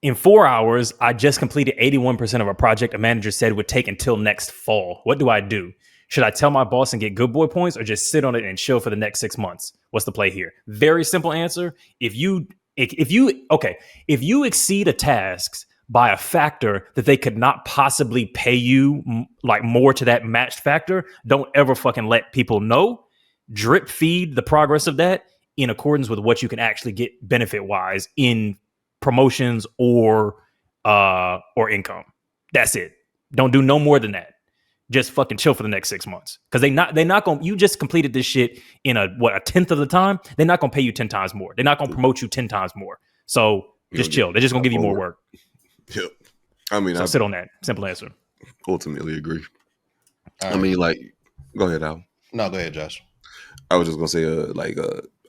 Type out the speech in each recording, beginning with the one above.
in 4 hours, I just completed 81% of a project a manager said would take until next fall. What do I do? Should I tell my boss and get good boy points or just sit on it and chill for the next 6 months? What's the play here? Very simple answer. If you exceed a task by a factor that they could not possibly pay you like more to that matched factor, don't ever fucking let people know. Drip feed the progress of that in accordance with what you can actually get benefit wise in promotions or income. That's it. Don't do no more than that. Just fucking chill for the next 6 months. Because they're not gonna, you just completed this shit in a 10th of the time. They're not gonna pay you 10 times more. They're not gonna promote you 10 times more. So just chill. They're just gonna give you more work. Yep. I mean, so sit on that. Simple answer. Ultimately agree. Right. I mean, like, go ahead, Al. No, go ahead, Josh. I was just gonna say,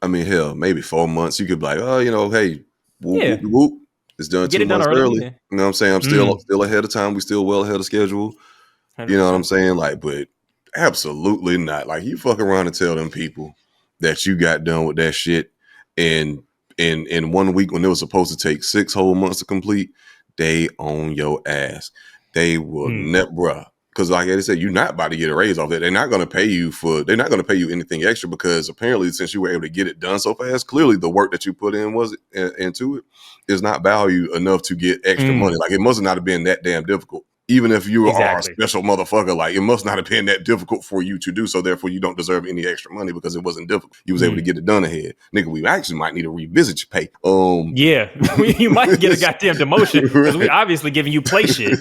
I mean, hell, maybe 4 months. You could be like, oh, hey, whoop, whoop. It's done Get 2 it done months early. Yeah. You know what I'm saying? I'm still ahead of time. We still well ahead of schedule. 100%. You know what I'm saying? Like, but absolutely not. Like, you fuck around and tell them people that you got done with that shit in 1 week when it was supposed to take 6 whole months to complete. They on your ass. They will bruh. Because like I said, you're not about to get a raise off it. They're not going to pay you anything extra because apparently since you were able to get it done so fast, clearly the work that you put in into it is not valued enough to get extra money. Like it must not have been that damn difficult. Even if you are a special motherfucker, like it must not have been that difficult for you to do. So therefore you don't deserve any extra money because it wasn't difficult. You was able to get it done ahead. Nigga, we actually might need to revisit your pay. Yeah, you might get a goddamn demotion because we obviously giving you play shit.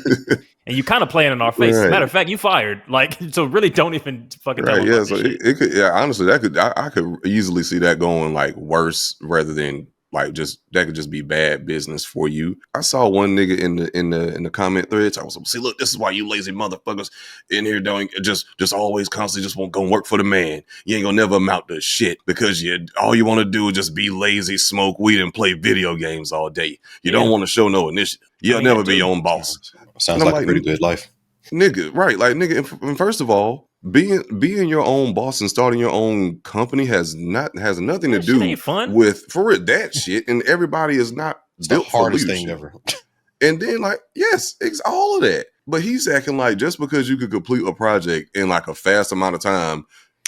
And you kind of playing in our face. Right. As a matter of fact, you fired. Like, so really don't even fucking tell them. Yeah, so it could, honestly, I could easily see that going like worse rather than like that could just be bad business for you. I saw one nigga in the comment threads. I was like, see, look, this is why you lazy motherfuckers in here don't just always constantly just won't go work for the man. You ain't gonna never amount to shit because all you want to do is just be lazy, smoke weed, and play video games all day. You don't want to show no initiative. You'll never be your own boss. Sounds like a pretty good life. Nigga, right. Like, nigga, and first of all, being your own boss and starting your own company has nothing to do with that shit. And everybody is not built the hardest thing ever. And then, like, yes, it's all of that. But he's acting like just because you could complete a project in like a fast amount of time,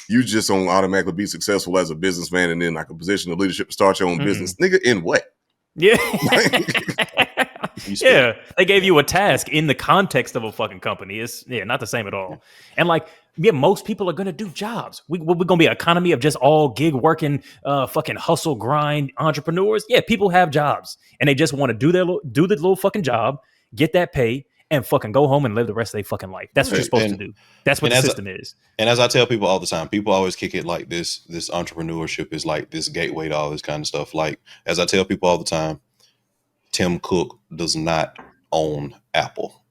you just don't automatically be successful as a businessman and then like a position of leadership to start your own business. Nigga, in what? Yeah. Yeah, they gave you a task in the context of a fucking company. It's not the same at all. And like, most people are gonna do jobs. We're gonna be an economy of just all gig working, fucking hustle grind entrepreneurs. Yeah, people have jobs and they just want to do the little fucking job, get that pay, and fucking go home and live the rest of their fucking life. That's what you're supposed to do. That's what the system is. And as I tell people all the time, people always kick it like this entrepreneurship is like this gateway to all this kind of stuff. Like, as I tell people all the time, Tim Cook does not own Apple.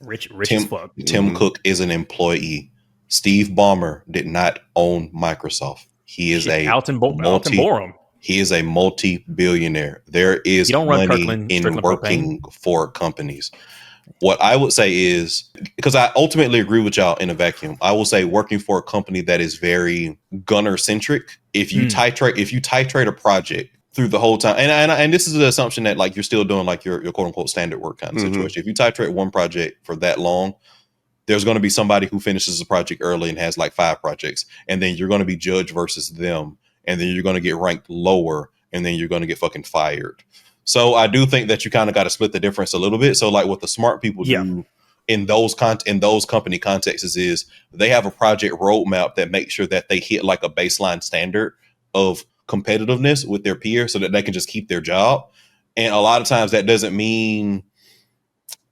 Rich as fuck. Tim Cook is an employee. Steve Ballmer did not own Microsoft. He is Alton Borum. He is a multi-billionaire. There is money in working for companies. What I would say is, because I ultimately agree with y'all in a vacuum, I will say working for a company that is very gunner centric. If you titrate a project through the whole time, and this is the assumption that like you're still doing like your quote unquote standard work kind of situation. If you titrate one project for that long, there's going to be somebody who finishes a project early and has like 5 projects, and then you're going to be judged versus them, and then you're going to get ranked lower, and then you're going to get fucking fired. So I do think that you kind of got to split the difference a little bit. So like what the smart people do in those company contexts is they have a project roadmap that makes sure that they hit like a baseline standard of competitiveness with their peers so that they can just keep their job. And a lot of times that doesn't mean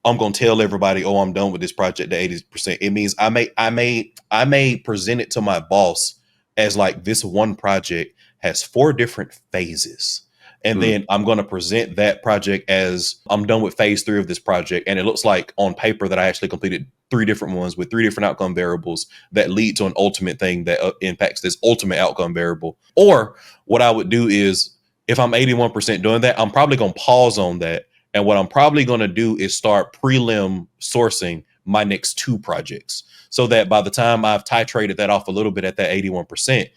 I'm going to tell everybody, oh, I'm done with this project to 80%. It means I may present it to my boss as like this one project has 4 different phases. And then I'm going to present that project as I'm done with phase 3 of this project. And it looks like on paper that I actually completed 3 different ones with 3 different outcome variables that lead to an ultimate thing that impacts this ultimate outcome variable. Or what I would do is if I'm 81% doing that, I'm probably going to pause on that. And what I'm probably going to do is start prelim sourcing my next 2 projects so that by the time I've titrated that off a little bit at that 81%,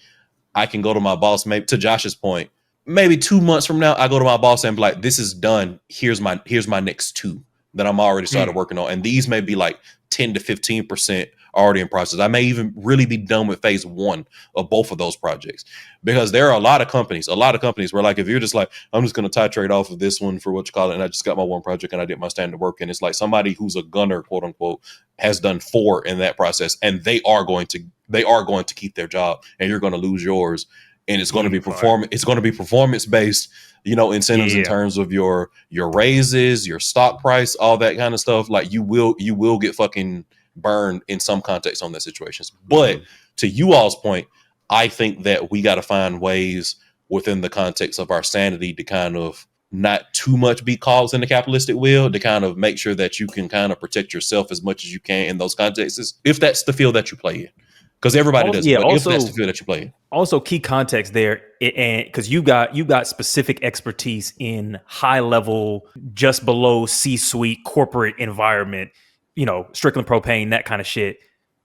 I can go to my boss, maybe to Josh's point, maybe 2 months from now, I go to my boss and be like, this is done. Here's my next 2 that I'm already started working on. And these may be like 10 to 15% already in process. I may even really be done with phase 1 of both of those projects, because there are a lot of companies where, like, if you're just like, I'm just going to titrate off of this one for what you call it, and I just got my one project and I did my standard work, and it's like somebody who's a gunner, quote unquote, has done 4 in that process, and they are going to keep their job, and you're going to lose yours. And it's going to be performance based, incentives in terms of your raises, your stock price, all that kind of stuff. Like, you will get fucking burned in some context on that situations. But to you all's point, I think that we got to find ways within the context of our sanity to kind of not too much be cogs in the capitalistic wheel, to kind of make sure that you can kind of protect yourself as much as you can in those contexts, if that's the field that you play in. Because everybody does, but if that's the field that you play in. Also, key context there, and because you got specific expertise in high level, just below C-suite corporate environment, Strickland propane, that kind of shit,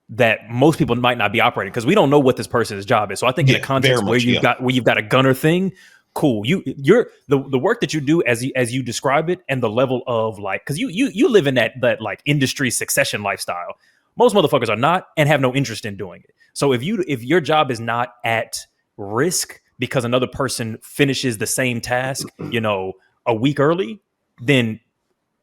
that most people might not be operating, because we don't know what this person's job is. So I think in a context where you've got a gunner thing, cool. You're the work that you do as you describe it, and the level of, like, because you live in that like industry succession lifestyle. Most motherfuckers are not, and have no interest in doing it. So if your job is not at risk because another person finishes the same task, a week early, then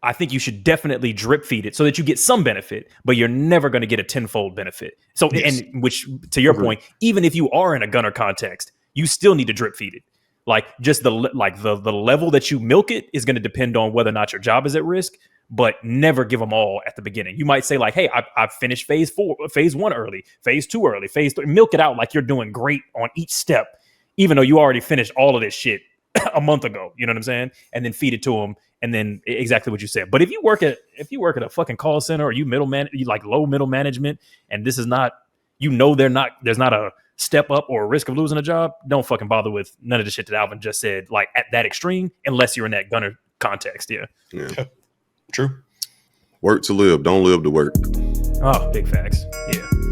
I think you should definitely drip feed it so that you get some benefit, but you're never going to get a tenfold benefit. So, yes. And which, to your point, even if you are in a gunner context, you still need to drip feed it. Like, just the level that you milk it is going to depend on whether or not your job is at risk. But never give them all at the beginning. You might say, like, hey, I finished phase 1 early, phase 2 early, phase 3. Milk it out like you're doing great on each step, even though you already finished all of this shit a month ago. You know what I'm saying? And then feed it to them, and then exactly what you said. But if you work at a fucking call center, or you like low middle management, and this is not, there's not a step up or a risk of losing a job, don't fucking bother with none of the shit that Alvin just said, like, at that extreme, unless you're in that gunner context. Yeah. True. Work to live, don't live to work. Oh, big facts. Yeah.